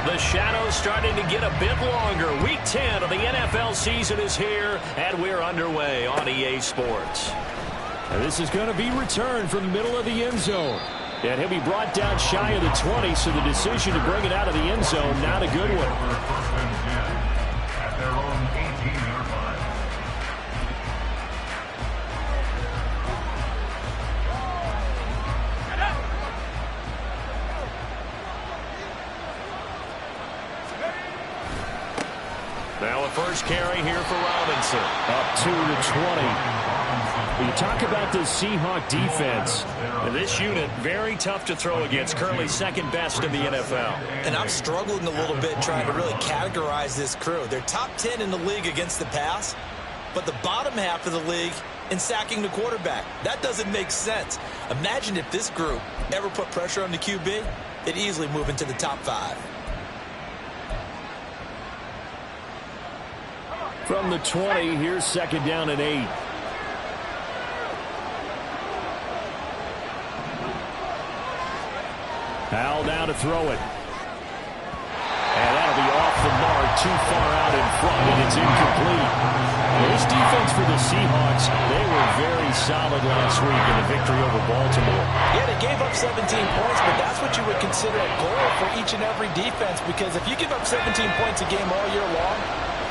The shadow's starting to get a bit longer. Week 10 of the NFL season is here, and we're underway on EA Sports. And this is going to be returned from the middle of the end zone. And he'll be brought down shy of the 20, so the decision to bring it out of the end zone, not a good one. Now a first carry here for Robinson. Up 2 to 20. You talk about the Seahawks defense. This unit, very tough to throw against. Currently second best in the NFL. And I'm struggling a little bit trying to really categorize this crew. They're top 10 in the league against the pass, but the bottom half of the league in sacking the quarterback. That doesn't make sense. Imagine if this group ever put pressure on the QB, they'd easily move into the top 5. From the 20, here's second down and 8. Howell now to throw it. And that'll be off the mark, too far out in front, and it's incomplete. This defense for the Seahawks, they were very solid last week in the victory over Baltimore. Yeah, they gave up 17 points, but that's what you would consider a goal for each and every defense, because if you give up 17 points a game all year long,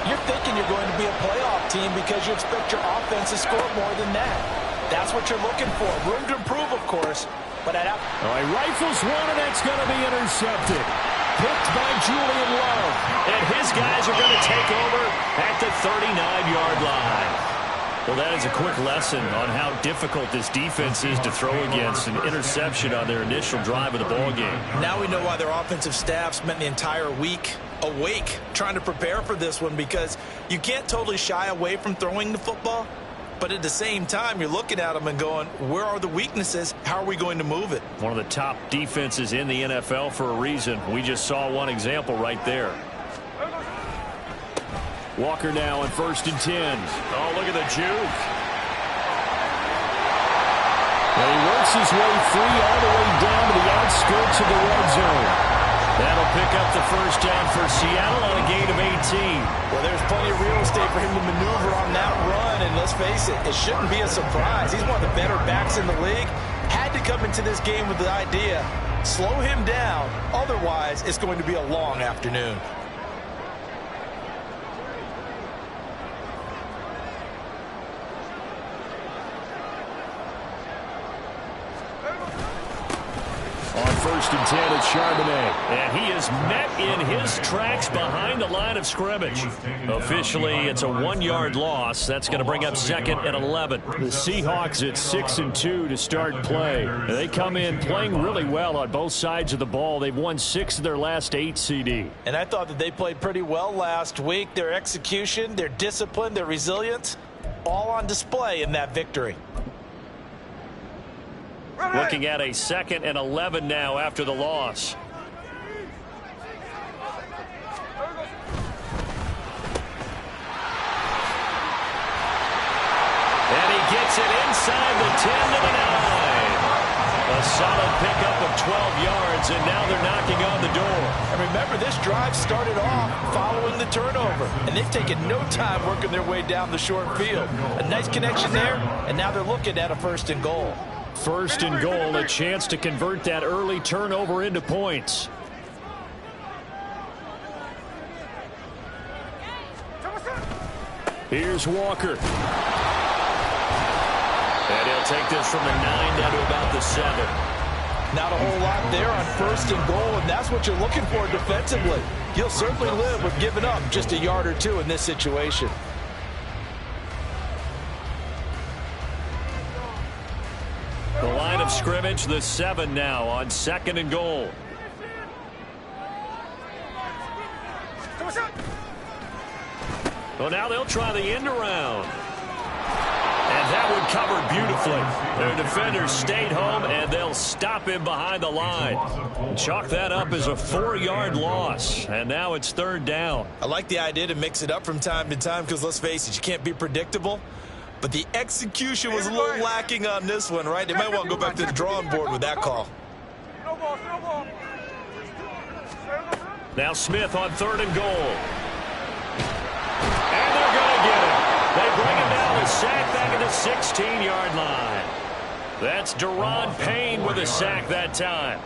you're thinking you're going to be a playoff team because you expect your offense to score more than that. That's what you're looking for. Room to improve, of course. But all right, rifles one, and that's going to be intercepted. Picked by Julian Love. And his guys are going to take over at the 39-yard line. Well, that is a quick lesson on how difficult this defense is to throw against. An interception on their initial drive of the ballgame. Now we know why their offensive staff spent the entire week awake trying to prepare for this one, because you can't totally shy away from throwing the football, but at the same time you're looking at them and going, where are the weaknesses? How are we going to move it? One of the top defenses in the NFL for a reason. We just saw one example right there. Walker now on 1st and 10. Oh, look at the juke. Well, he works his way free all the way down to the outskirts of the red zone. That'll pick up the first down for Seattle on a gain of 18. Well, there's plenty of real estate for him to maneuver on that run, and let's face it, it shouldn't be a surprise. He's one of the better backs in the league. Had to come into this game with the idea, slow him down, otherwise it's going to be a long afternoon. On 1st and 10, it's Charbonnet. And he is met in his tracks behind the line of scrimmage. Officially, it's a 1-yard loss. That's going to bring up 2nd and 11. The Seahawks at 6 and 2 to start play. They come in playing really well on both sides of the ball. They've won 6 of their last 8 CD. And I thought that they played pretty well last week. Their execution, their discipline, their resilience, all on display in that victory. Looking at a 2nd and 11 now after the loss. And he gets it inside the 10 to the 9. A solid pickup of 12 yards, and now they're knocking on the door. And remember, this drive started off following the turnover, and they've taken no time working their way down the short field. A nice connection there, and now they're looking at a 1st and goal. 1st and goal, a chance to convert that early turnover into points. Here's Walker. And he'll take this from the 9 down to about the 7. Not a whole lot there on 1st and goal, and that's what you're looking for defensively. You'll certainly live with giving up just a yard or 2 in this situation. The line of scrimmage, the 7 now on 2nd and goal. Well, now they'll try the end around. And that one covered beautifully. Their defenders stayed home, and they'll stop him behind the line. Chalk that up as a 4-yard loss, and now it's 3rd down. I like the idea to mix it up from time to time because, let's face it, you can't be predictable. But the execution was a little lacking on this one, right? They might want to go back to the drawing board with that call. Now Smith on 3rd and goal. And they're going to get him. They bring him down with sack back at the 16-yard line. That's Deron Payne with a sack that time.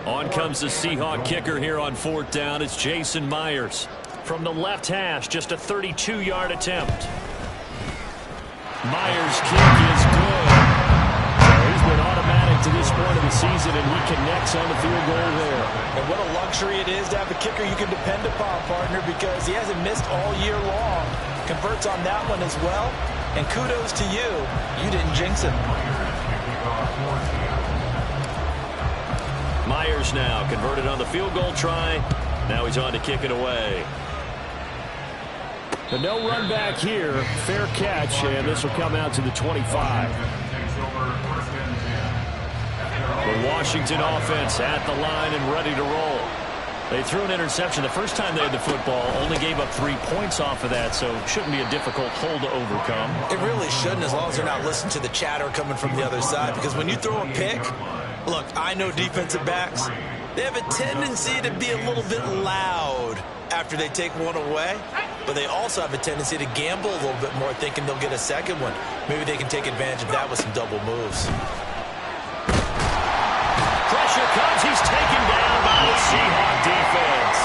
On comes the Seahawk kicker here on 4th down. It's Jason Myers. From the left hash, just a 32-yard attempt. Myers' kick is good. So he's been automatic to this point of the season, and he connects on the field goal there. And what a luxury it is to have a kicker you can depend upon, partner, because he hasn't missed all year long. Converts on that one as well. And kudos to you. You didn't jinx him. Myers now converted on the field goal try. Now he's on to kick it away. The no run back here. Fair catch, and this will come out to the 25. The Washington offense at the line and ready to roll. They threw an interception the first time they had the football, only gave up 3 points off of that, so it shouldn't be a difficult hole to overcome. It really shouldn't, as long as they're not listening to the chatter coming from the other side, because when you throw a pick, look, I know defensive backs, they have a tendency to be a little bit loud after they take one away, but they also have a tendency to gamble a little bit more, thinking they'll get a second one. Maybe they can take advantage of that with some double moves. Pressure comes. He's taken down by the Seahawk defense.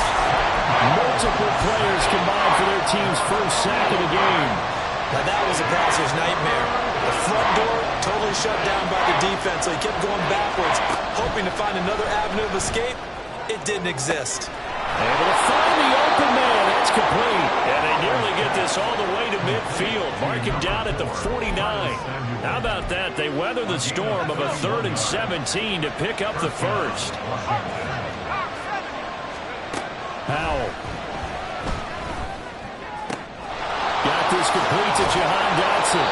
Multiple players combined for their team's first sack of the game. Now that was a passer's nightmare. The front door totally shut down by the defense, so he kept going backwards, hoping to find another avenue of escape. It didn't exist. Able to find the open man. That's complete. And they nearly get this all the way to midfield. Mark him down at the 49. How about that? They weather the storm of a 3rd and 17 to pick up the first. Powell. Got this complete to Jahan Dotson.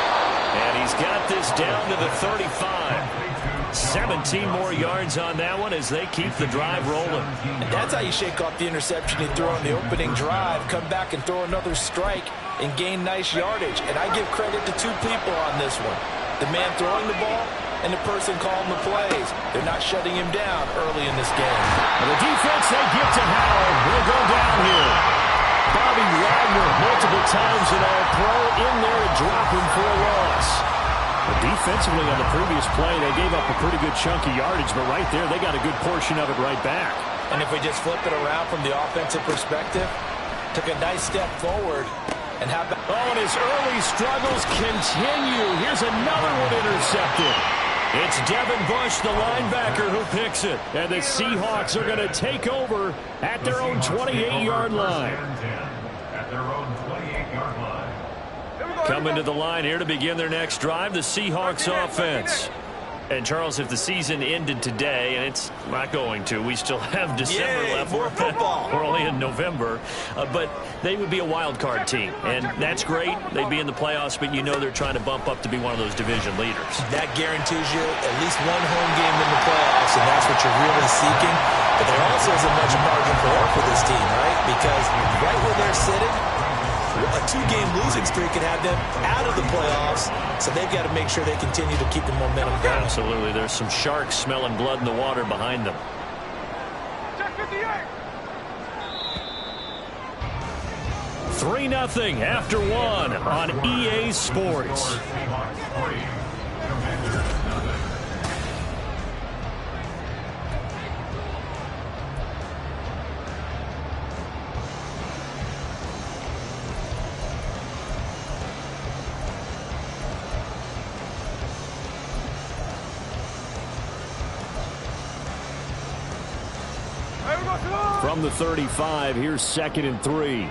And he's got this down to the 35. 17 more yards on that one as they keep the drive rolling. And that's how you shake off the interception he threw on the opening drive, come back and throw another strike and gain nice yardage. And I give credit to 2 people on this one. The man throwing the ball and the person calling the plays. They're not shutting him down early in this game. And the defense they give to Howard will go down here. Bobby Wagner multiple times an All-Pro in there to drop him for a loss. But defensively on the previous play, they gave up a pretty good chunk of yardage, but right there, they got a good portion of it right back. And if we just flip it around from the offensive perspective, took a nice step forward. And how about... Oh, and his early struggles continue. Here's another one intercepted. It's Devin Bush, the linebacker, who picks it. And the Seahawks are going to take over at their own 28-yard line. At their own 28-yard line. Coming to the line here to begin their next drive, the Seahawks offense. And, Charles, if the season ended today, and it's not going to, we still have December left. More football. We're only in November. But they would be a wild card team, and that's great. They'd be in the playoffs, but you know they're trying to bump up to be one of those division leaders. That guarantees you at least one home game in the playoffs, and that's what you're really seeking. But there also isn't much margin for error for this team, right? Because right where they're sitting, a 2-game losing streak could have them out of the playoffs, so they've got to make sure they continue to keep the momentum going. Absolutely. There's some sharks smelling blood in the water behind them. 3-0 after 1 on EA Sports. From the 35, here's 2nd and 3.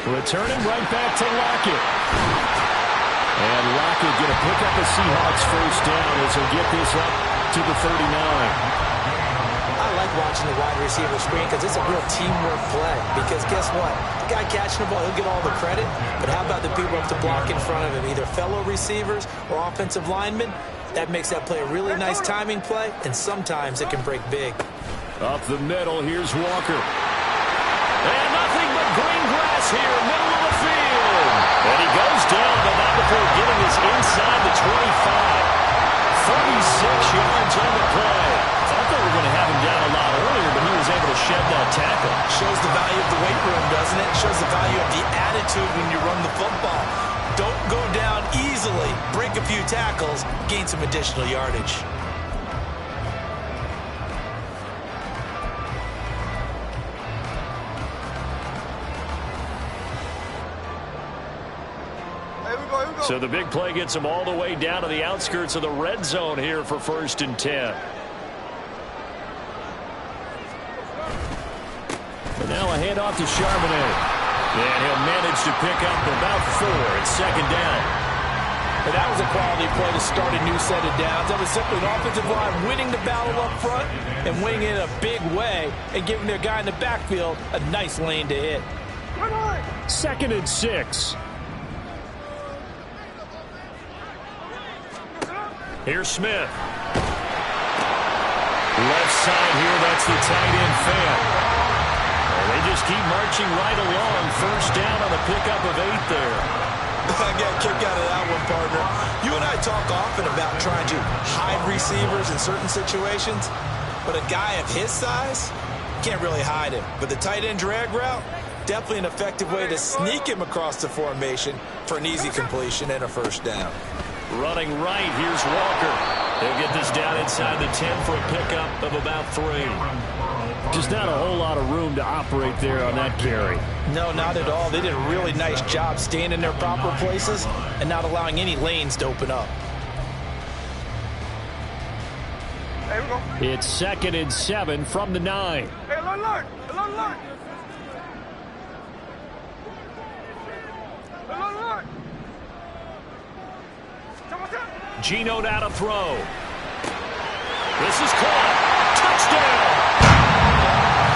Returning right back to Lockett. And Lockett going to pick up a Seahawks first down as he'll get this up to the 39. I like watching the wide receiver screen because it's a real teamwork play. Because guess what? The guy catching the ball, he'll get all the credit. But how about the people up to block in front of him, either fellow receivers or offensive linemen? That makes that play a really nice timing play, and sometimes it can break big. Up the middle, here's Walker. And nothing but green grass here, middle of the field. And he goes down, but not before getting this inside the 25. yards on the play. Thought they were going to have him down a lot earlier, but he was able to shed that tackle. Shows the value of the weight room, doesn't it? Shows the value of the attitude when you run the football. Don't go down easily. Break a few tackles, gain some additional yardage. So the big play gets them all the way down to the outskirts of the red zone here for 1st and 10. And now a handoff to Charbonnet. And he'll manage to pick up about 4. It's 2nd down. And that was a quality play to start a new set of downs. That was simply an offensive line winning the battle up front and winning it in a big way and giving their guy in the backfield a nice lane to hit. 2nd and 6. Here's Smith. Left side here, that's the tight end fan. And they just keep marching right along. 1st down on the pickup of 8 there. I got a kick out of that one, partner. You and I talk often about trying to hide receivers in certain situations, but a guy of his size can't really hide him. But the tight end drag route, definitely an effective way to sneak him across the formation for an easy completion and a 1st down. Running right, here's Walker. They'll get this down inside the 10 for a pickup of about 3. Just not a whole lot of room to operate there on that carry. No, not at all. They did a really nice job staying in their proper places and not allowing any lanes to open up. It's 2nd and 7 from the 9. Geno now to throw. This is caught. Touchdown!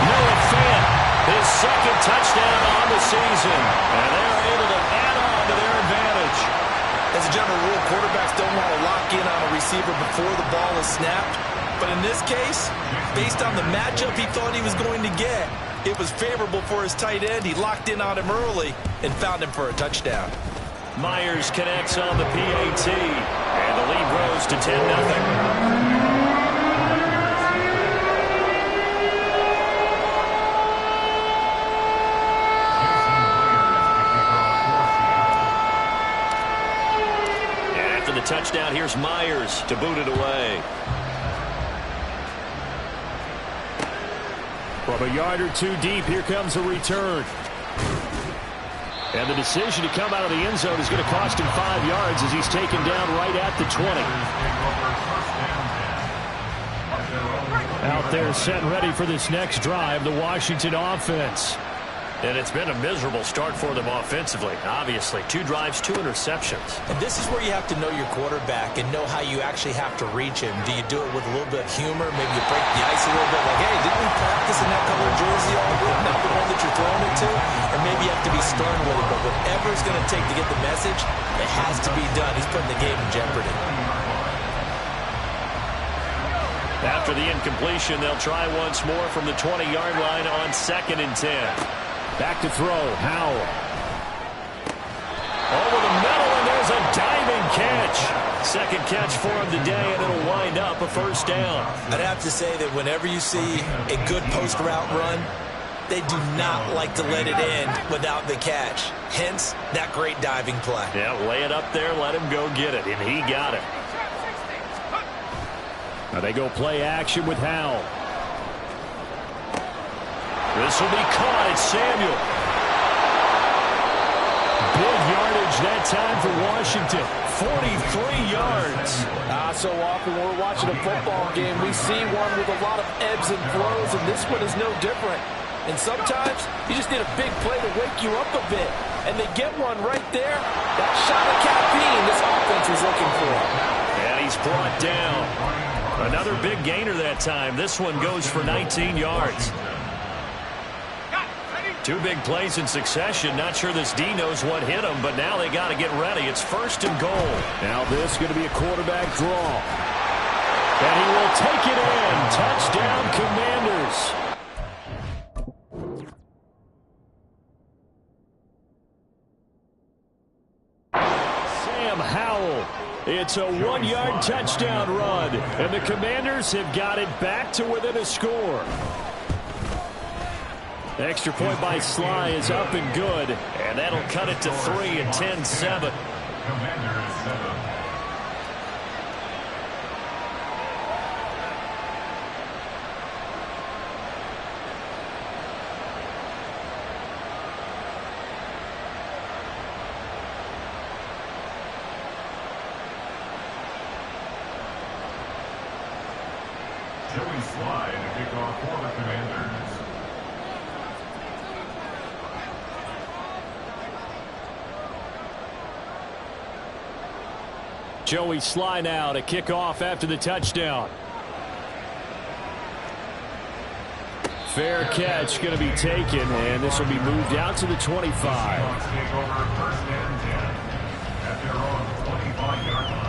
Noah Fant, his 2nd touchdown on the season. And they're able to add on to their advantage. As a general rule, quarterbacks don't want to lock in on a receiver before the ball is snapped. But in this case, based on the matchup he thought he was going to get, it was favorable for his tight end. He locked in on him early and found him for a touchdown. Myers connects on the PAT, and the lead grows to 10-0. And after the touchdown, here's Myers to boot it away. From a yard or 2 deep, here comes a return. And the decision to come out of the end zone is going to cost him 5 yards as he's taken down right at the 20. Out there set and ready for this next drive, the Washington offense. And it's been a miserable start for them offensively. Obviously, 2 drives, 2 interceptions. And this is where you have to know your quarterback and know how you actually have to reach him. Do you do it with a little bit of humor? Maybe you break the ice a little bit, like, hey, didn't we practice in that color jersey all week? Not the one that you're throwing it to? Or maybe you have to be stern with it, but whatever it's going to take to get the message, it has to be done. He's putting the game in jeopardy. After the incompletion, they'll try once more from the 20-yard line on 2nd and 10. Back to throw, Howell. Over the middle, and there's a diving catch. 2nd catch for him today, and it'll wind up a 1st down. I'd have to say that whenever you see a good post route run, they do not like to let it end without the catch. Hence, that great diving play. Yeah, lay it up there, let him go get it, and he got it. Now they go play action with Howell. This will be caught. It's Samuel. Big yardage that time for Washington. 43 yards. So often when we're watching a football game, we see one with a lot of ebbs and flows, and this one is no different. And sometimes you just need a big play to wake you up a bit. And they get one right there. That shot of caffeine this offense is looking for. And he's brought down. Another big gainer that time. This one goes for 19 yards. 2 big plays in succession. Not sure this D knows what hit him, but now they got to get ready. It's 1st and goal. Now this is going to be a quarterback draw. And he will take it in. Touchdown, Commanders. Sam Howell It's a 1-yard touchdown run, and the Commanders have got it back to within a score. Extra point by Sly is up and good, and that'll cut it to 3 and 10-7. Commanders 7. Joey Sly to kick off for the Commanders. Joey Sly now to kick off after the touchdown. Fair catch going to be taken, and this will be moved out to the 25. Seahawks take over 1st and 10 at their own 25-yard line.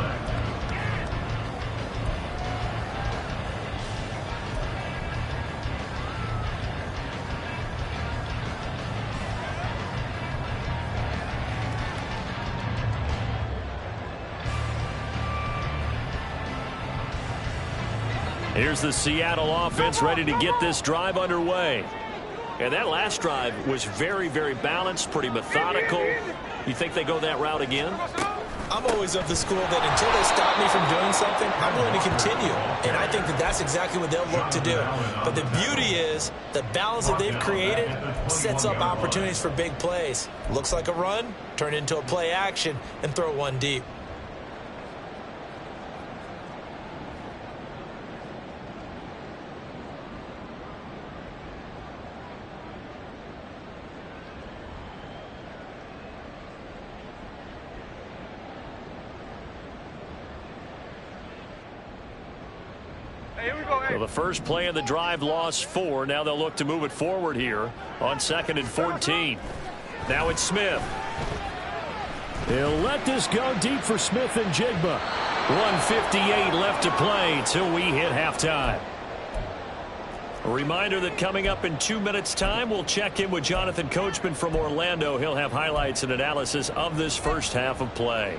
Here's the Seattle offense ready to get this drive underway. And that last drive was very, very balanced, pretty methodical. You think they go that route again? I'm always of the school that until they stop me from doing something, I'm going to continue. And I think that that's exactly what they'll look to do. But the beauty is the balance that they've created sets up opportunities for big plays. Looks like a run, turn it into a play action, and throw one deep. Well, the first play of the drive lost 4. Now they'll look to move it forward here on 2nd and 14. Now it's Smith. They'll let this go deep for Smith and Jigba. 1:58 left to play till we hit halftime. A reminder that coming up in 2 minutes' time, we'll check in with Jonathan Coachman from Orlando. He'll have highlights and analysis of this first half of play.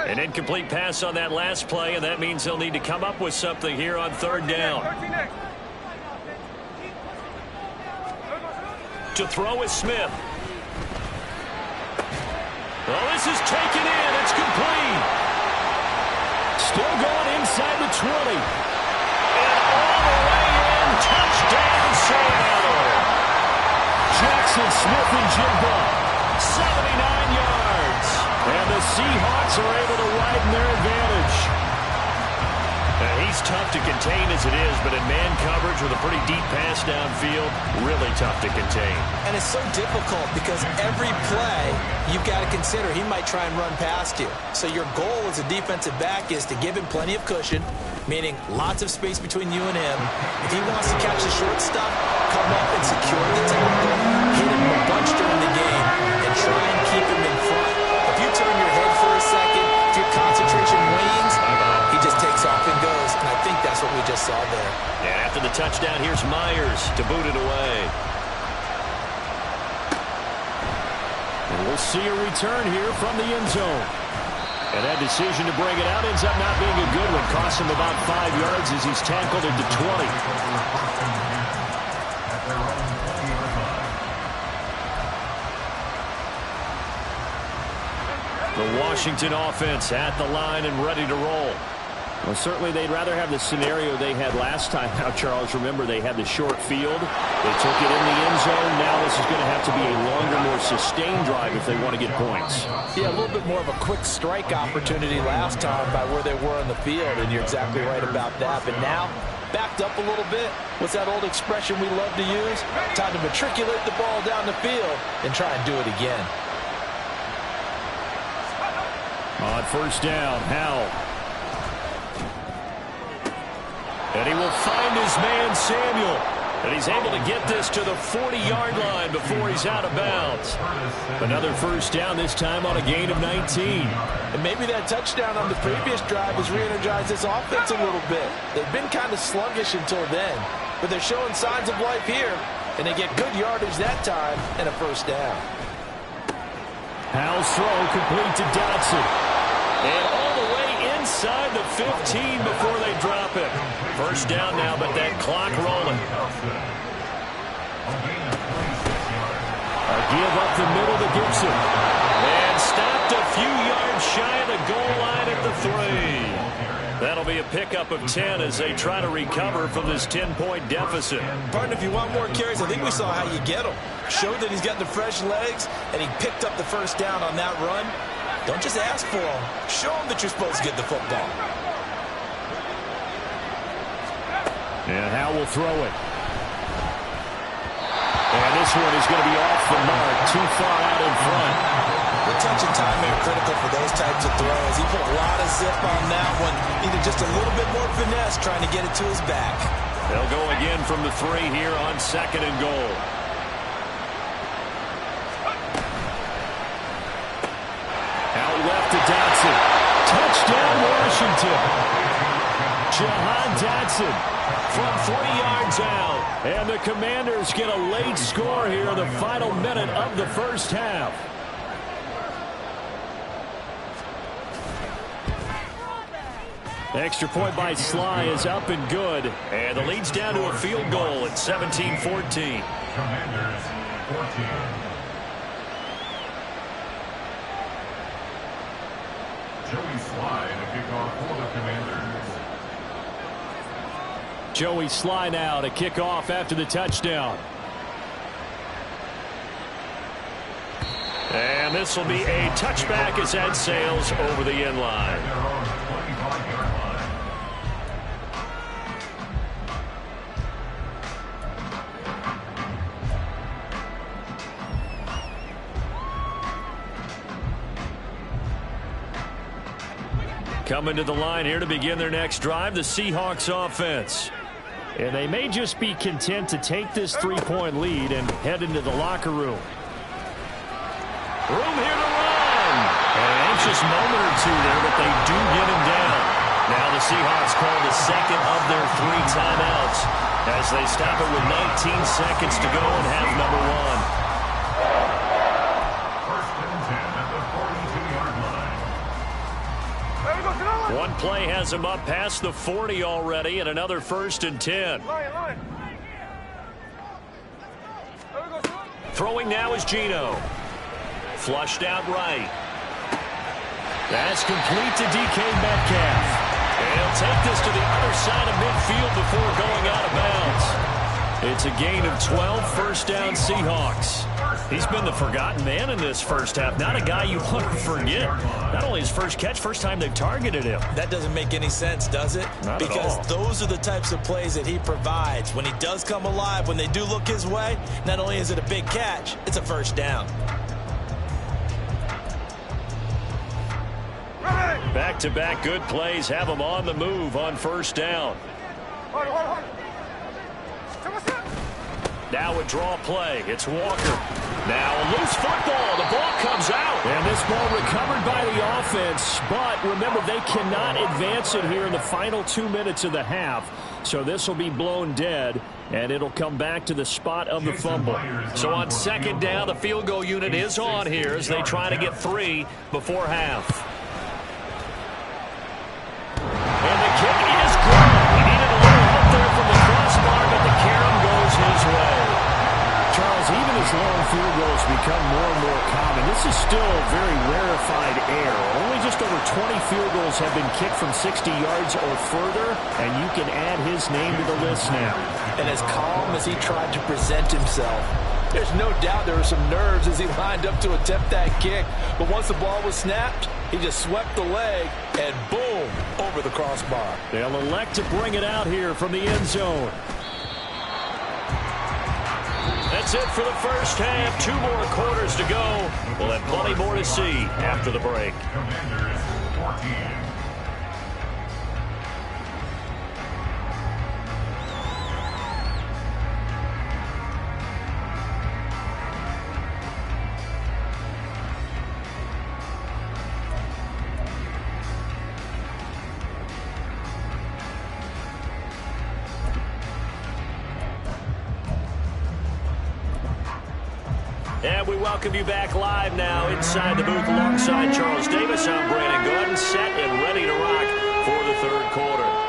An incomplete pass on that last play, and that means they'll need to come up with something here on 3rd down. To throw is Smith. Well, this is taken in. It's complete. Still going inside the 20. And all the way in. Touchdown, Seattle. Jackson Smith and Jigba. 79 yards. And the Seahawks are able to widen their advantage. He's tough to contain as it is, but in man coverage with a pretty deep pass downfield, really tough to contain. And it's so difficult because every play you've got to consider he might try and run past you. So your goal as a defensive back is to give him plenty of cushion, meaning lots of space between you and him. If he wants to catch the short stuff, come up and secure the tackle, hit him a bunch during the game, and try and keep him in front. If you turn your head for a second, if your concentration wanes, he just takes off and goes, and I think that's what we just saw there. And after the touchdown, here's Myers to boot it away. And we'll see a return here from the end zone. And that decision to bring it out ends up not being a good one. Costs him about 5 yards as he's tackled at the 20. The Washington offense at the line and ready to roll. Well, certainly they'd rather have the scenario they had last time. Now, Charles, remember they had the short field. They took it in the end zone. Now this is going to have to be a longer, more sustained drive if they want to get points. Yeah, a little bit more of a quick strike opportunity last time by where they were on the field, and you're exactly right about that. But now, backed up a little bit. What's that old expression we love to use? Time to matriculate the ball down the field and try and do it again. On 1st down, Howell. And he will find his man, Samuel. And he's able to get this to the 40-yard line before he's out of bounds. Another 1st down, this time on a gain of 19. And maybe that touchdown on the previous drive has re-energized this offense a little bit. They've been kind of sluggish until then, but they're showing signs of life here. And they get good yardage that time and a first down. Howell's throw complete to Dotson. And all the way inside the 15 before they drop it. First down now, but that clock rolling. A give up the middle to Gibson. And stopped a few yards shy of the goal line at the 3. That'll be a pickup of 10 as they try to recover from this 10-point deficit. Partner, if you want more carries, I think we saw how you get him. Showed that he's got the fresh legs, and he picked up the first down on that run. Don't just ask for him. Show him that you're supposed to get the football. And Howell will throw it. And this one is going to be off the mark, too far out in front. The touch and timing are critical for those types of throws. He put a lot of zip on that one. Needed just a little bit more finesse trying to get it to his back. They'll go again from the 3 here on 2nd and goal. Out left to Dotson. Touchdown, Washington. Jahan Dotson from 40 yards out. And the Commanders get a late score here in the final minute of the first half. Extra point by Sly is up and good. And the lead's down to a field goal at 17-14. Commanders 14. Joey Sly to kick off for the Commanders. Joey Sly now to kick off after the touchdown. And this will be a touchback as that sails over the end line. They're on the 25-yard line. Coming to the line here to begin their next drive, the Seahawks offense. And they may just be content to take this 3-point lead and head into the locker room. Room here to run. An anxious moment or two there, but they do get him down. Now the Seahawks call the second of their 3 timeouts as they stop it with 19 seconds to go in half number 1. First and 10 at the 42-yard line. One play has him up past the 40 already, and another 1st and 10. Throwing now is Geno. Flushed out right. That's complete to DK Metcalf. And he'll take this to the other side of midfield before going out of bounds. It's a gain of 12, first down Seahawks. He's been the forgotten man in this first half. Not a guy you want to forget. Not only his first catch, first time they've targeted him. That doesn't make any sense, does it? Not at because all. Those are the types of plays that he provides. When he does come alive, when they do look his way, not only is it a big catch, it's a first down. Back-to-back good plays have him on the move on first down. Now a draw play. It's Walker. Now a loose football. The ball comes out. And this ball recovered by the offense. But remember, they cannot advance it here in the final 2 minutes of the half. So this will be blown dead, and it'll come back to the spot of the fumble. So on second down, the field goal unit is on here as they try to get 3 before half. And the kick is good. He needed a little help there from the crossbar, but the carom goes his way. Charles, even as long field goals become more and more common, this is still very rarefied air. Only just over 20 field goals have been kicked from 60 yards or further, and you can add his name to the list now. And as calm as he tried to present himself, there's no doubt there were some nerves as he lined up to attempt that kick. But once the ball was snapped, he just swept the leg and boom, over the crossbar. They'll elect to bring it out here from the end zone. That's it for the first half. 2 more quarters to go. We'll have plenty more to see after the break. Commanders 14. And we welcome you back live now inside the booth alongside Charles Davis. I'm Brandon Gordon, set and ready to rock for the third quarter.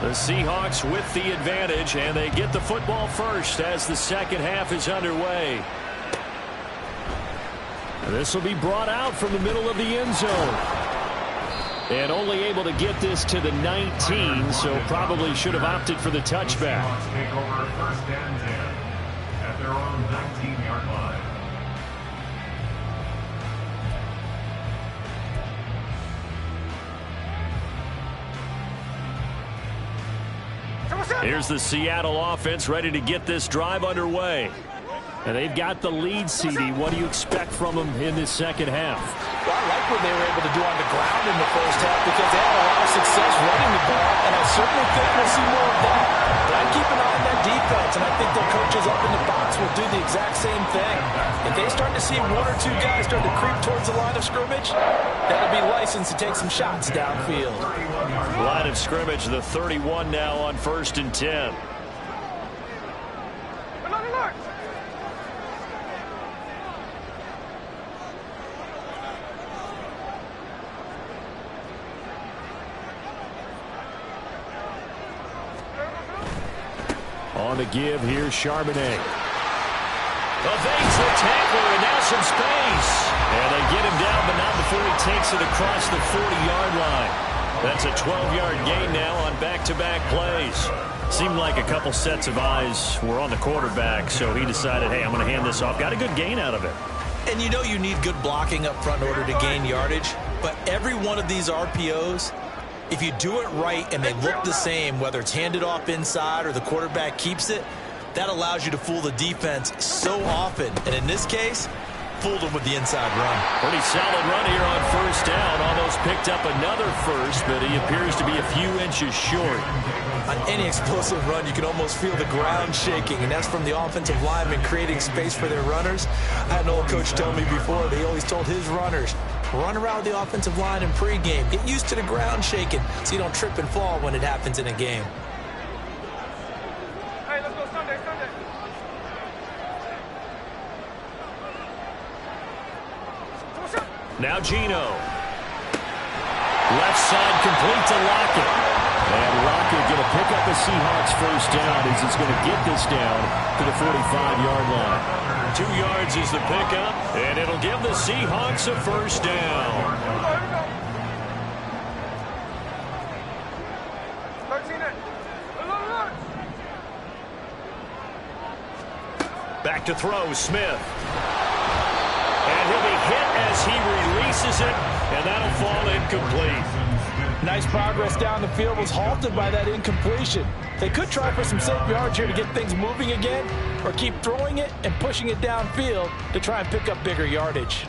The Seahawks with the advantage, and they get the football first as the second half is underway. And this will be brought out from the middle of the end zone. And only able to get this to the 19, so probably should have opted for the touchback. Take over first and 10 at their own 19-yard line. Here's the Seattle offense ready to get this drive underway. And they've got the lead, CD. What do you expect from them in this second half? Well, I like what they were able to do on the ground in the first half because they had a lot of success running the ball, and I certainly think we'll see more of that. But I keep an eye on that defense, and I think their coaches up in the box will do the exact same thing. If they start to see one or two guys start to creep towards the line of scrimmage, that'll be licensed to take some shots downfield. Line of scrimmage, the 31 now on 1st and 10. On the give, here's Charbonnet. Evades the tackler, and now some space. And they get him down, but not before he takes it across the 40-yard line. That's a 12-yard gain now on back-to-back plays. Seemed like a couple sets of eyes were on the quarterback, so he decided, hey, I'm going to hand this off. Got a good gain out of it. And you know you need good blocking up front in order to gain yardage, but every one of these RPOs, if you do it right and they look the same, whether it's handed off inside or the quarterback keeps it, that allows you to fool the defense so often. And in this case, fooled them with the inside run. Pretty solid run here on first down. Almost picked up another first, but he appears to be a few inches short. On any explosive run, you can almost feel the ground shaking, and that's from the offensive linemen creating space for their runners. I had an old coach tell me before, they always told his runners, run around the offensive line in pregame. Get used to the ground shaking so you don't trip and fall when it happens in a game. Hey, let's go Sunday. Now Gino. Left side complete to Lockett. And Lockett going to pick up the Seahawks first down as he's going to get this down to the 45-yard line. 2 yards is the pickup, and it'll give the Seahawks a first down. Back to throw, Smith. And he'll be hit as he releases it, and that'll fall incomplete. Nice progress down the field, was halted by that incompletion. They could try for some safe yards here to get things moving again, or keep throwing it and pushing it downfield to try and pick up bigger yardage.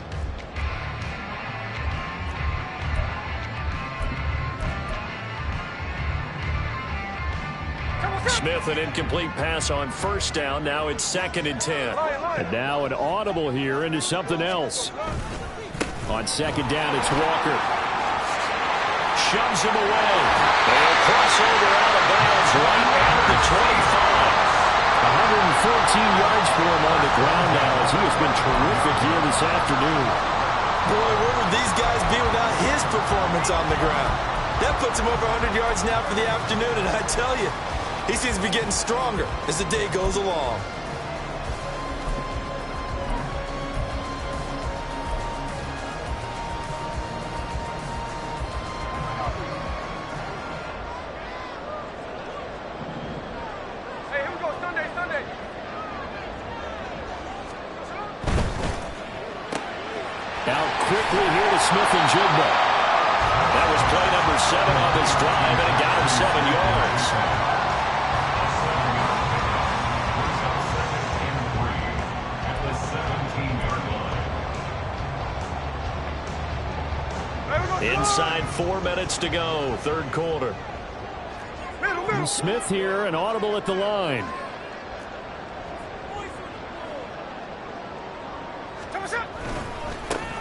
Smith, an incomplete pass on first down. Now it's 2nd and 10. And now an audible here into something else. On 2nd down, it's Walker. Shoves him away. They'll cross over out of bounds right at the 25. 114 yards for him on the ground now as he has been terrific here this afternoon. Boy, where would these guys be without his performance on the ground? That puts him over 100 yards now for the afternoon, and I tell you, he seems to be getting stronger as the day goes along. Hey, here we go, Sunday. Out quickly here to Smith and Jigba. That was play number 7 on this drive, and it got him 7 yards. Inside 4 minutes to go, third quarter. And Smith here, an audible at the line.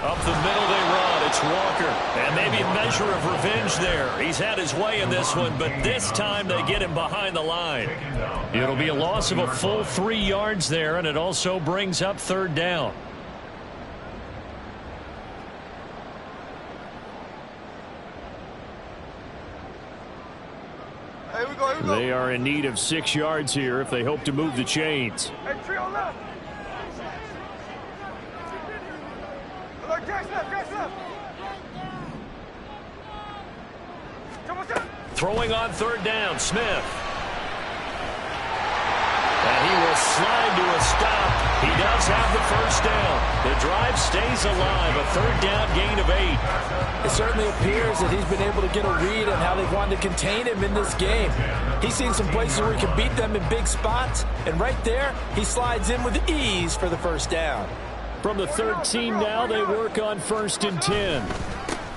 Up the middle they run. It's Walker. And maybe a measure of revenge there. He's had his way in this one, but this time they get him behind the line. It'll be a loss of a full 3 yards there, and it also brings up 3rd down. Hey, we go. They are in need of 6 yards here if they hope to move the chains. Hey, trio left. Look, Jack's left. Throwing on 3rd down, Smith. And he will slide to a stop. He does have the 1st down. The drive stays alive. A 3rd down gain of 8. It certainly appears that he's been able to get a read on how they've wanted to contain him in this game. He's seen some places where he can beat them in big spots, and right there, he slides in with ease for the 1st down. From the 13 now, they work on 1st and 10.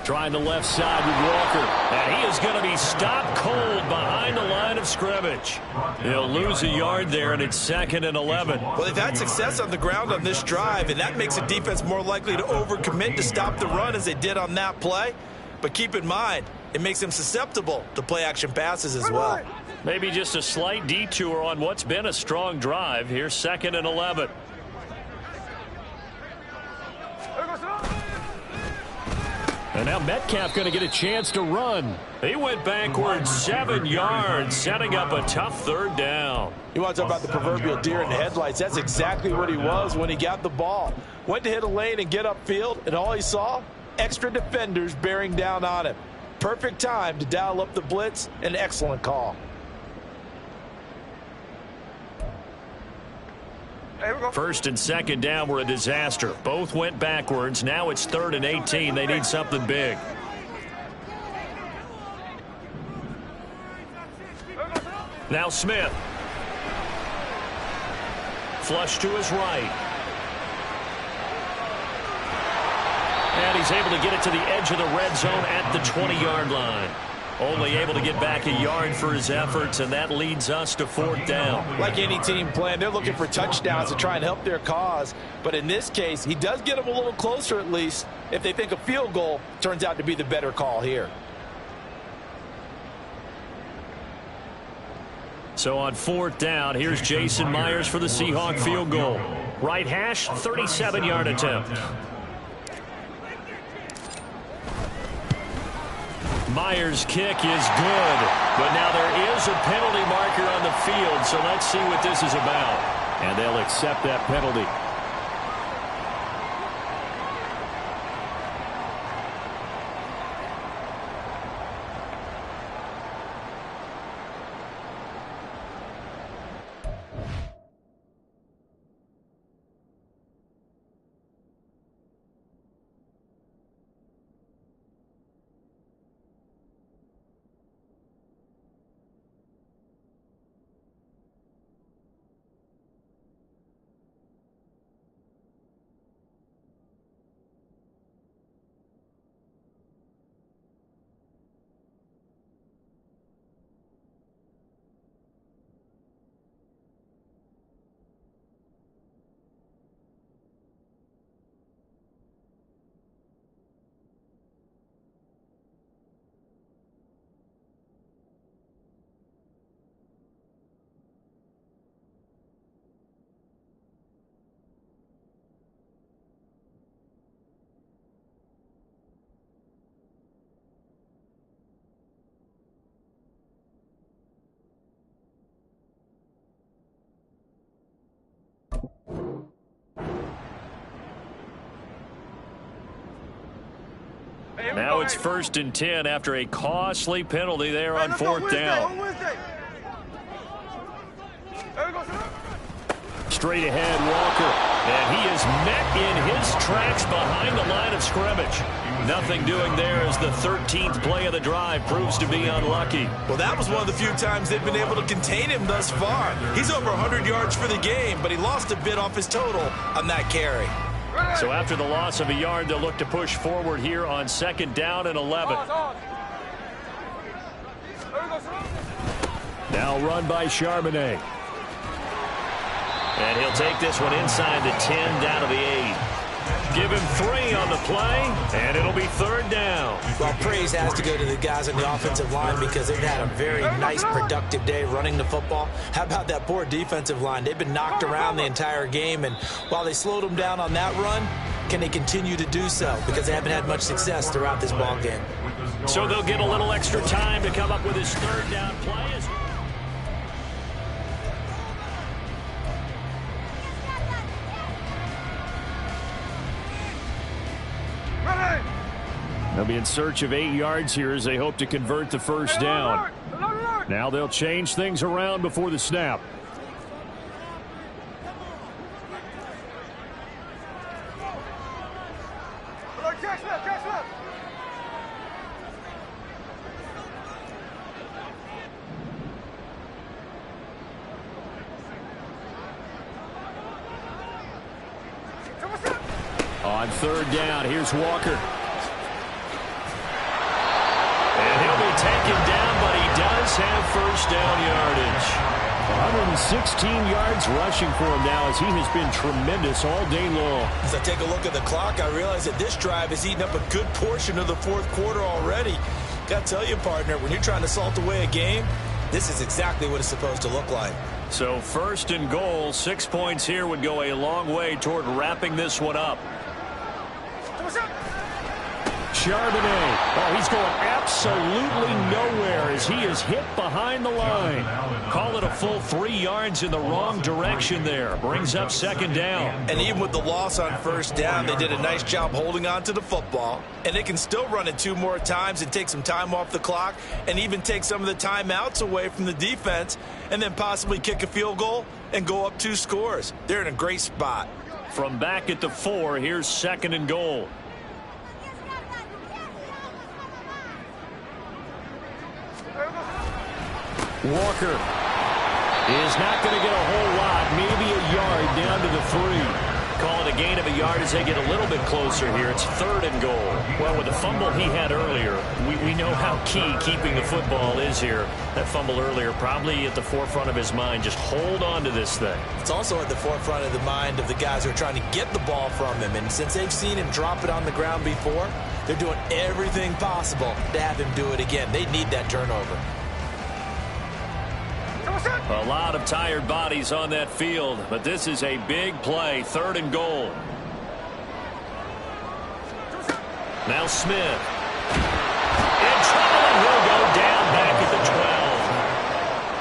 Trying the left side with Walker. And he is going to be stopped cold behind the line of scrimmage. He'll lose a yard there, and it's 2nd and 11. Well, they've had success on the ground on this drive, and that makes a defense more likely to overcommit to stop the run as they did on that play. But keep in mind, it makes them susceptible to play-action passes as well. Maybe just a slight detour on what's been a strong drive. Here's 2nd and 11. And now Metcalf going to get a chance to run. He went backwards 7 yards, setting up a tough 3rd down. You want to talk about the proverbial deer in the headlights. That's exactly what he was when he got the ball. Went to hit a lane and get upfield, and all he saw, extra defenders bearing down on him. Perfect time to dial up the blitz. An excellent call. 1st and 2nd down were a disaster. Both went backwards. Now it's 3rd and 18. They need something big. Now Smith. Flush to his right. And he's able to get it to the edge of the red zone at the 20-yard line. Only able to get back a yard for his efforts, and that leads us to 4th down. Like any team plan, they're looking for touchdowns to try and help their cause. But in this case, he does get them a little closer at least if they think a field goal turns out to be the better call here. So on 4th down, here's Jason Myers for the Seahawk field goal. Right hash, 37-yard attempt. Myers' kick is good, but now there is a penalty marker on the field, so let's see what this is about. And they'll accept that penalty. Now it's 1st and 10 after a costly penalty there on 4th down. Straight ahead, Walker. And he is met in his tracks behind the line of scrimmage. Nothing doing there as the 13th play of the drive proves to be unlucky. Well, that was one of the few times they've been able to contain him thus far. He's over 100 yards for the game, but he lost a bit off his total on that carry. So after the loss of a yard, they'll look to push forward here on 2nd down and 11. Now run by Charbonnet. And he'll take this one inside the 10 down to the 8. give him 3 on the play, and it'll be 3rd down. Well, praise has to go to the guys on the offensive line because they've had a very nice, productive day running the football. How about that poor defensive line? They've been knocked around the entire game, and while they slowed them down on that run, can they continue to do so? Because they haven't had much success throughout this ball game. So they'll get a little extra time to come up with his 3rd down play. They'll be in search of 8 yards here as they hope to convert the first down. Now they'll change things around before the snap. On 3rd down, here's Walker. And he'll be taken down, but he does have first down yardage. 116 yards rushing for him now as he has been tremendous all day long. As I take a look at the clock, I realize that this drive has eaten up a good portion of the 4th quarter already. Got to tell you, partner, when you're trying to salt away a game, this is exactly what it's supposed to look like. So 1st and goal, 6 points here would go a long way toward wrapping this one up. Charbonnet. Oh, he's going absolutely nowhere as he is hit behind the line. Call it a full 3 yards in the wrong direction there. Brings up 2nd down. And even with the loss on 1st down, they did a nice job holding on to the football. And they can still run it 2 more times and take some time off the clock and even take some of the timeouts away from the defense and then possibly kick a field goal and go up 2 scores. They're in a great spot. From back at the 4, here's 2nd and goal. Walker is not going to get a whole lot, maybe a yard down to the 3. Call it a gain of a yard as they get a little bit closer here. It's 3rd and goal. Well, with the fumble he had earlier, we know how key keeping the football is here. That fumble earlier probably at the forefront of his mind. Just hold on to this thing. It's also at the forefront of the mind of the guys who are trying to get the ball from him. And since they've seen him drop it on the ground before, they're doing everything possible to have him do it again. They need that turnover. A lot of tired bodies on that field, but this is a big play. 3rd and goal. Now Smith. In trouble, and he'll go down back at the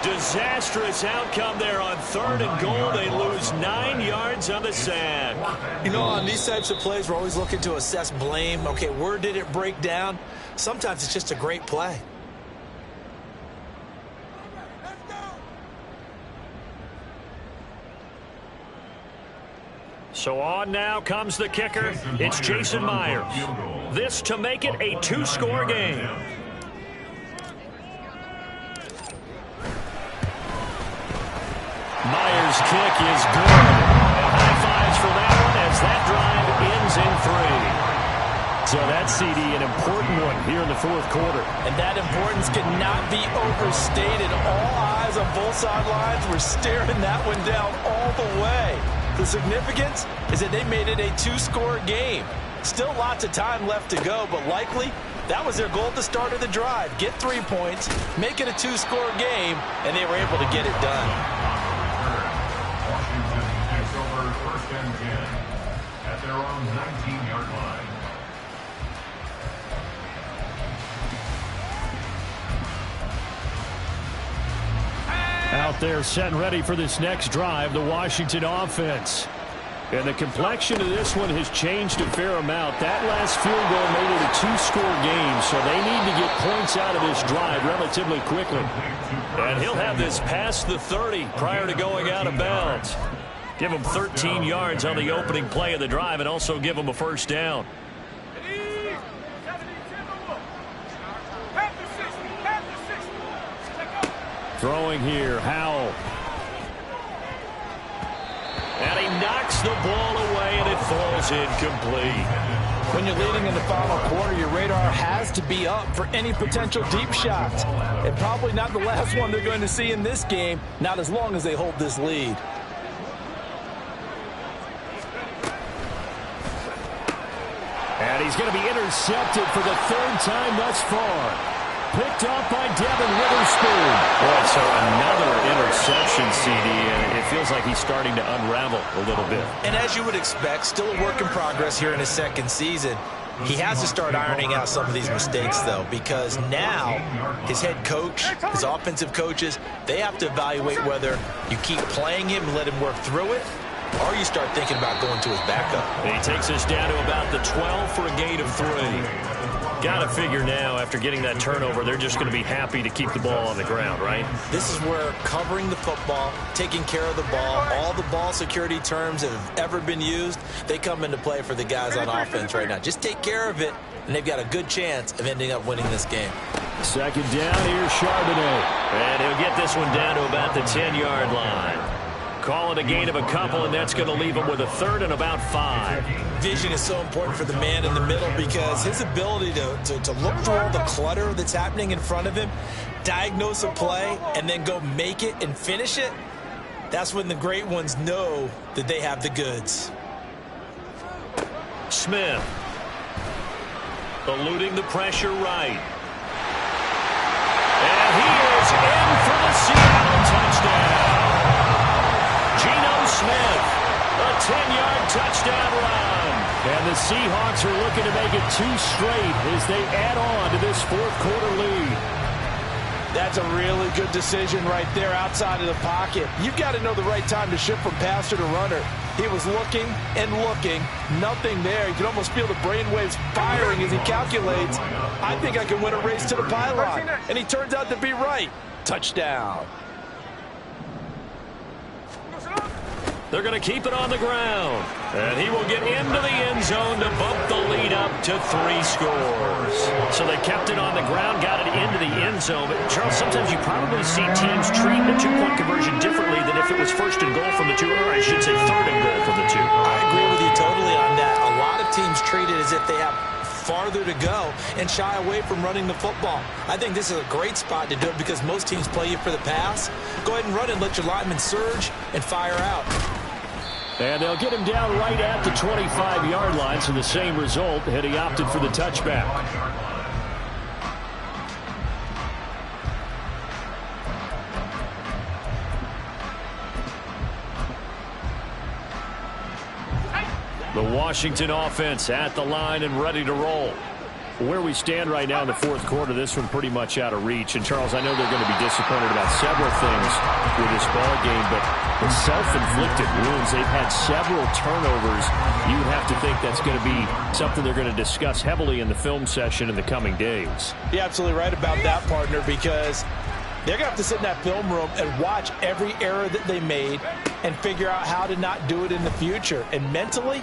12. Disastrous outcome there on 3rd and goal. They lose 9 yards on the sack. You know, on these types of plays, we're always looking to assess blame. Okay, where did it break down? Sometimes it's just a great play. So on now comes the kicker. It's Jason Myers. This to make it a 2-score game. Myers' kick is good. And high fives for that one as that drive ends in 3. So that CD, an important one here in the 4th quarter. And that importance cannot be overstated. All eyes on both sidelines were staring that one down all the way. The significance is that they made it a 2-score game. Still lots of time left to go, but likely that was their goal at the start of the drive. Get 3 points, make it a 2-score game, and they were able to get it done. Washington takes over 1st and 10 at their own 19-yard line. Out there set and ready for this next drive, the Washington offense. And the complexion of this one has changed a fair amount. That last field goal made it a 2-score game, so they need to get points out of this drive relatively quickly. And he'll have this past the 30 prior to going out of bounds. Give him 13 yards on the opening play of the drive and also give him a first down. Throwing here, Howell. And he knocks the ball away, and it falls incomplete. When you're leading in the final quarter, your radar has to be up for any potential deep shots. And probably not the last one they're going to see in this game, not as long as they hold this lead. he's going to be intercepted for the third time thus far. Picked off by Devin Witherspoon. Boy, so another interception, CD, and it feels like he's starting to unravel a little bit. And as you would expect, still a work in progress here in his second season. He has to start ironing out some of these mistakes, though, because now his head coach, his offensive coaches, they have to evaluate whether you keep playing him and let him work through it, or you start thinking about going to his backup. And he takes us down to about the 12 for a gain of 3. Got to figure now, after getting that turnover, they're just going to be happy to keep the ball on the ground, right? This is where covering the football, taking care of the ball, all the ball security terms that have ever been used, they come into play for the guys on offense right now. Just take care of it, and they've got a good chance of ending up winning this game. Second down, here's Charbonnet. And he'll get this one down to about the 10-yard line. Call it a gain of a couple, and that's going to leave him with a third and about 5. Vision is so important for the man in the middle because his ability to look through all the clutter that's happening in front of him, diagnose a play, and then go make it and finish it, that's when the great ones know that they have the goods. Smith. Eluding the pressure right. And he is in for the Seattle touchdown. Geno Smith, a 10-yard touchdown run. And the Seahawks are looking to make it 2 straight as they add on to this fourth-quarter lead. That's a really good decision right there outside of the pocket. You've got to know the right time to shift from passer to runner. He was looking and looking, nothing there. You can almost feel the brainwaves firing as he calculates, I think I can win a race to the pylon. And he turns out to be right. Touchdown. They're going to keep it on the ground. And he will get into the end zone to bump the lead up to 3 scores. So they kept it on the ground, got it into the end zone. But, Charles, sometimes you probably see teams treat the 2-point conversion differently than if it was first and goal from the 2, or I should say third and goal from the 2. I agree with you totally on that. A lot of teams treat it as if they have farther to go and shy away from running the football. I think this is a great spot to do it because most teams play you for the pass. Go ahead and run and let your linemen surge and fire out. And they'll get him down right at the 25-yard line, so the same result, had he opted for the touchback. The Washington offense at the line and ready to roll. Where we stand right now in the fourth quarter, this one pretty much out of reach. And, Charles, I know they're going to be disappointed about several things with this ball game, but the self-inflicted wounds, they've had several turnovers. You would have to think that's going to be something they're going to discuss heavily in the film session in the coming days. You're absolutely right about that, partner, because they're going to have to sit in that film room and watch every error that they made and figure out how to not do it in the future. And mentally,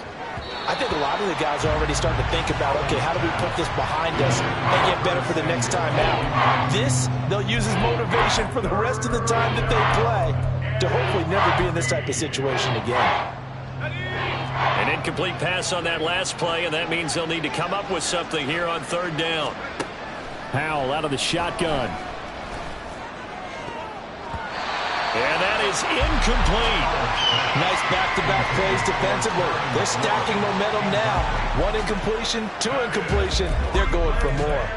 I think a lot of the guys are already starting to think about, okay, how do we put this behind us and get better for the next time out? This, they'll use as motivation for the rest of the time that they play to hopefully never be in this type of situation again. An incomplete pass on that last play, and that means they'll need to come up with something here on third down. Powell out of the shotgun. And that is incomplete. Nice back-to-back plays defensively. They're stacking momentum now. 1 incompletion, 2 incompletion. They're going for more.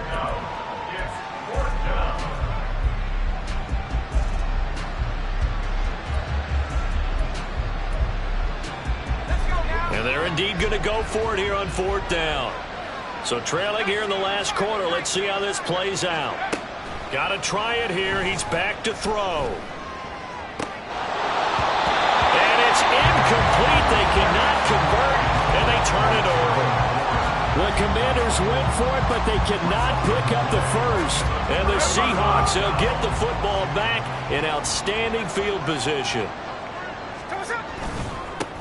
And they're indeed going to go for it here on fourth down. So trailing here in the last quarter. Let's see how this plays out. Got to try it here. He's back to throw. Incomplete. They cannot convert, and they turn it over. The Commanders went for it, but they cannot pick up the first. And the Seahawks will get the football back in outstanding field position.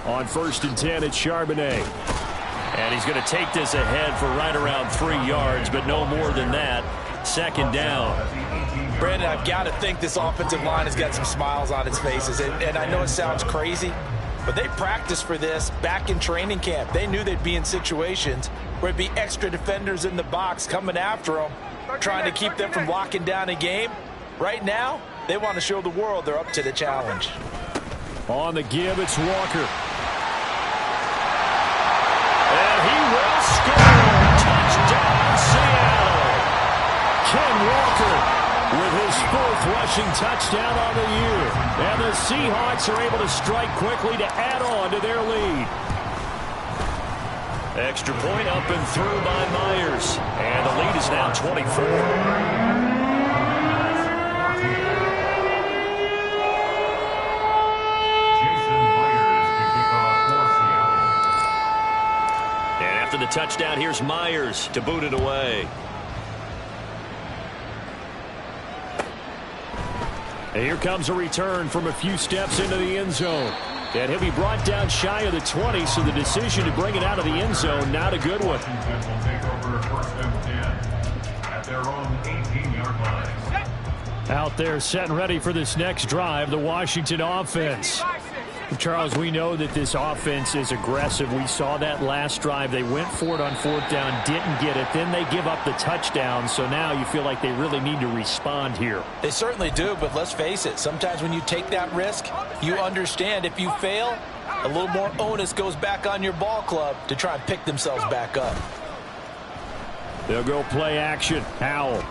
On 1st and 10, it's Charbonnet. And he's going to take this ahead for right around 3 yards, but no more than that. Second down. Brandon, I've got to think this offensive line has got some smiles on its faces. And I know it sounds crazy, but they practiced for this back in training camp. They knew they'd be in situations where it'd be extra defenders in the box coming after them, trying to keep them from locking down a game. Right now, they want to show the world they're up to the challenge. On the give, it's Walker. And he will score. Walker with his 4th rushing touchdown on the year. And the Seahawks are able to strike quickly to add on to their lead. Extra point up and through by Myers. And the lead is now 24. After the touchdown, here's Myers to boot it away. And here comes a return from a few steps into the end zone. And he'll be brought down shy of the 20, so the decision to bring it out of the end zone, not a good one. Out there set and ready for this next drive, the Washington offense. Charles, we know that this offense is aggressive. We saw that last drive. They went for it on 4th down, didn't get it. Then they give up the touchdown. So now you feel like they really need to respond here. They certainly do, but let's face it. Sometimes when you take that risk, you understand if you fail, a little more onus goes back on your ball club to try and pick themselves back up. They'll go play action. Howell.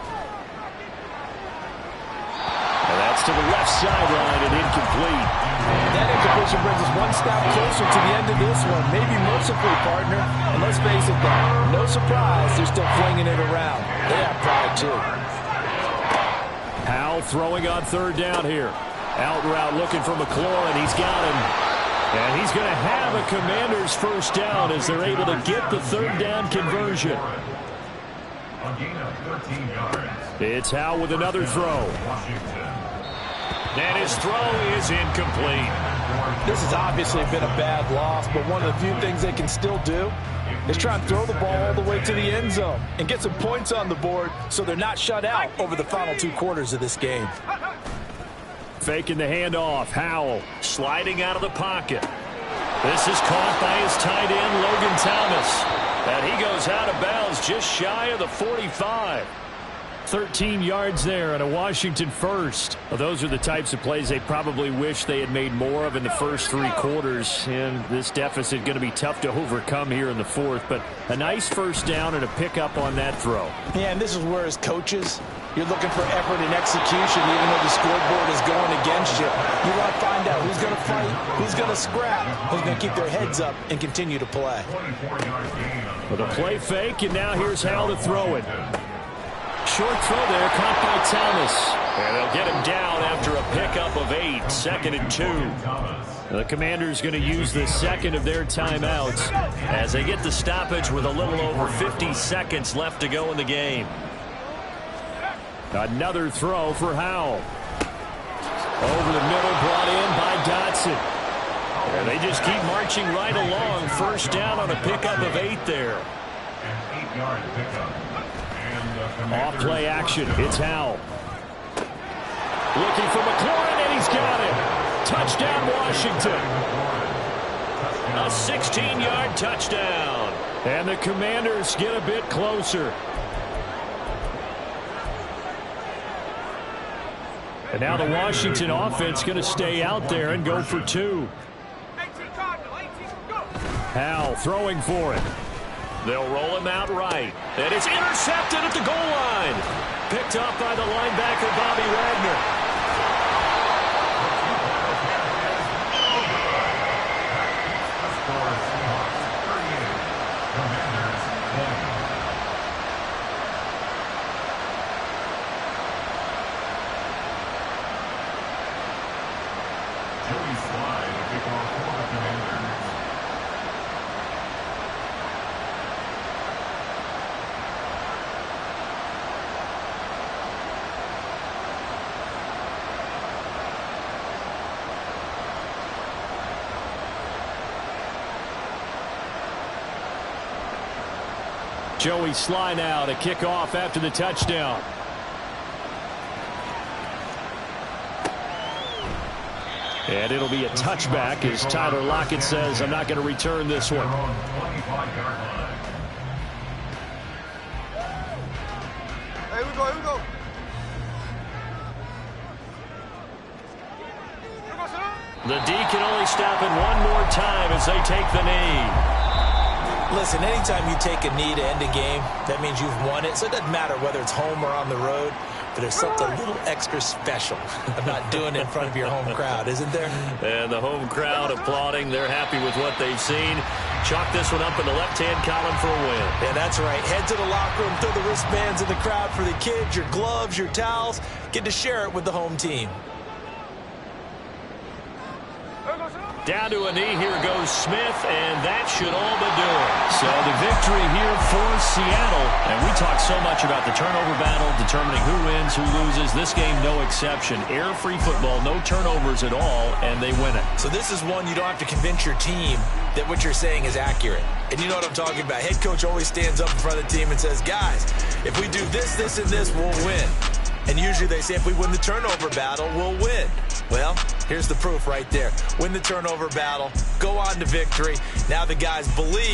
And that's to the left sideline and incomplete. That incompletion brings us one step closer to the end of this one. Maybe mercifully, partner. And let's face it, though, no surprise, they're still flinging it around. They have pride, too. Howell throwing on 3rd down here. Out route looking for McLaurin. He's got him. And he's going to have a Commander's 1st down as they're able to get the 3rd down conversion. A gain of 13 yards. It's Howell with another throw. And his throw is incomplete. This has obviously been a bad loss, but one of the few things they can still do is try and throw the ball all the way to the end zone and get some points on the board so they're not shut out over the final 2 quarters of this game. Faking the handoff. Howell Sliding out of the pocket. This is caught by his tight end, Logan Thomas. And he goes out of bounds just shy of the 45. 13 yards there and a Washington 1st. Well, those are the types of plays they probably wish they had made more of in the first 3 quarters. And this deficit going to be tough to overcome here in the 4th. But a nice 1st down and a pickup on that throw. Yeah, and this is where as coaches, you're looking for effort and execution even though the scoreboard is going against you. You want to find out who's going to fight, who's going to scrap, who's going to keep their heads up and continue to play. With a play fake, and now here's Howell to throw it. Short throw there, caught by Thomas. And they'll get him down after a pickup of 8, 2nd and 2. The Commanders going to use the 2nd of their timeouts as they get the stoppage with a little over 50 seconds left to go in the game. Another throw for Howell. Over the middle, brought in by Dotson. And they just keep marching right along. 1st down on a pickup of 8 there. An 8-yard pickup. Off play action. It's Howell. Looking for McLaurin, and he's got it. Touchdown, Washington. A 16-yard touchdown. And the Commanders get a bit closer. And now the Washington offense going to stay out there and go for 2. Howell throwing for it. They'll roll him out right. And it's intercepted at the goal line. Picked up by the linebacker, Bobby Wagner. Joey Sly now to kick off after the touchdown. And it'll be a touchback as Tyler Lockett says, I'm not going to return this one. Here we go, here we go. The D can only stop it one more time as they take the knee. Listen, anytime you take a knee to end a game, that means you've won it. So it doesn't matter whether it's home or on the road, but there's something a little extra special about doing it in front of your home crowd, isn't there? And the home crowd applauding. They're happy with what they've seen. Chalk this one up in the left-hand column for a win. Yeah, that's right. Head to the locker room, throw the wristbands in the crowd for the kids, your gloves, your towels. Get to share it with the home team. Down to a knee, here goes Smith, and that should all but do it. So the victory here for Seattle. And we talk so much about the turnover battle, determining who wins, who loses. This game, no exception. Error-free football, no turnovers at all, and they win it. So this is one you don't have to convince your team that what you're saying is accurate. And you know what I'm talking about. Head coach always stands up in front of the team and says, guys, if we do this, this, and this, we'll win. And usually they say if we win the turnover battle, we'll win. Well, here's the proof right there. Win the turnover battle, go on to victory. Now the guys believe